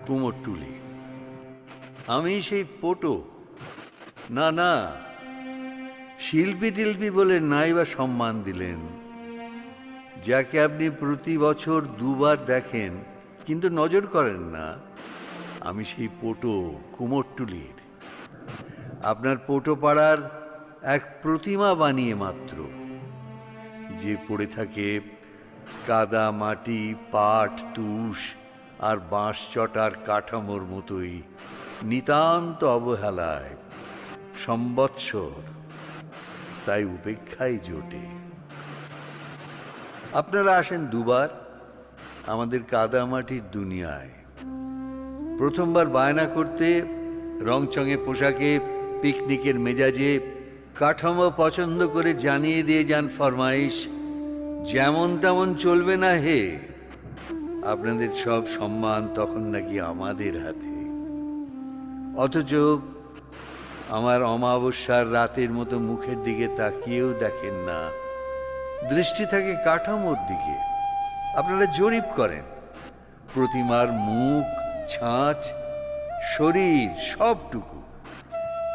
কুমোরটুলি। আমি সেই পটো না, না, শিল্পী টিল্পী বলে নাই বা সম্মান দিলেন, যাকে আপনি প্রতি বছর দুবার দেখেন কিন্তু নজর করেন না। আমি সেই পটো কুমোরটুলির, আপনার পটো পাড়ার এক প্রতিমা বানিয়ে মাত্র, যে পড়ে থাকে কাদা মাটি পাট তুষ আর বাঁশ চটার কাঠামোর মতোই নিতান্ত অবহেলায় সম্বৎসর, তাই উপেক্ষাই জোটে। আপনারা আসেন দুবার আমাদের কাদামাটির দুনিয়ায়। প্রথমবার বায়না করতে রংচঙে পোশাকে পিকনিকের মেজাজে কাঠামো পছন্দ করে জানিয়ে দিয়ে যান ফরমাইশ, যেমন তেমন চলবে না হে, আপনাদের সব সম্মান তখন নাকি আমাদের হাতে। অথচ আমার অমাবস্যার রাতের মতো মুখের দিকে তাকিয়েও দেখেন না, দৃষ্টি থাকে কাঠামোর দিকে। আপনারা জরিপ করেন প্রতিমার মুখ ছাঁচ শরীর সবটুকু,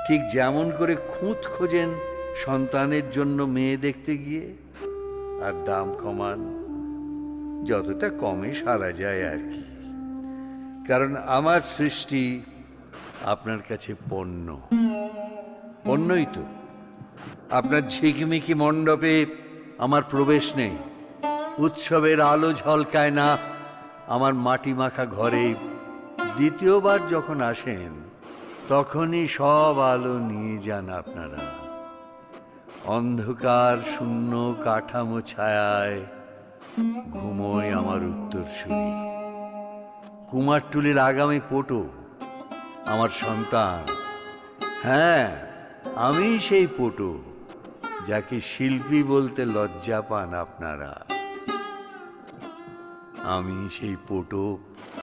ঠিক যেমন করে খুঁত খোঁজেন সন্তানের জন্য মেয়ে দেখতে গিয়ে, আর দাম কমান যতটা কমে সারা যায় আর কি। কারণ আমার সৃষ্টি আপনার কাছে পণ্য। পণ্যই তো। আপনার ঝিকমিকি মণ্ডপে আমার প্রবেশ নেই, উৎসবের আলো ঝলকায় না আমার মাটি মাখা ঘরে। দ্বিতীয়বার যখন আসেন তখনই সব আলো নিয়ে যান আপনারা। অন্ধকার শূন্য কাঠামো ছায়ায় ঘুমোয় আমার উত্তরসূরি। কুমারটুলির আগামী পটো আমার সন্তান। হ্যাঁ, আমি সেই পটো যাকে শিল্পী বলতে লজ্জা পান আপনারা। আমি সেই পটো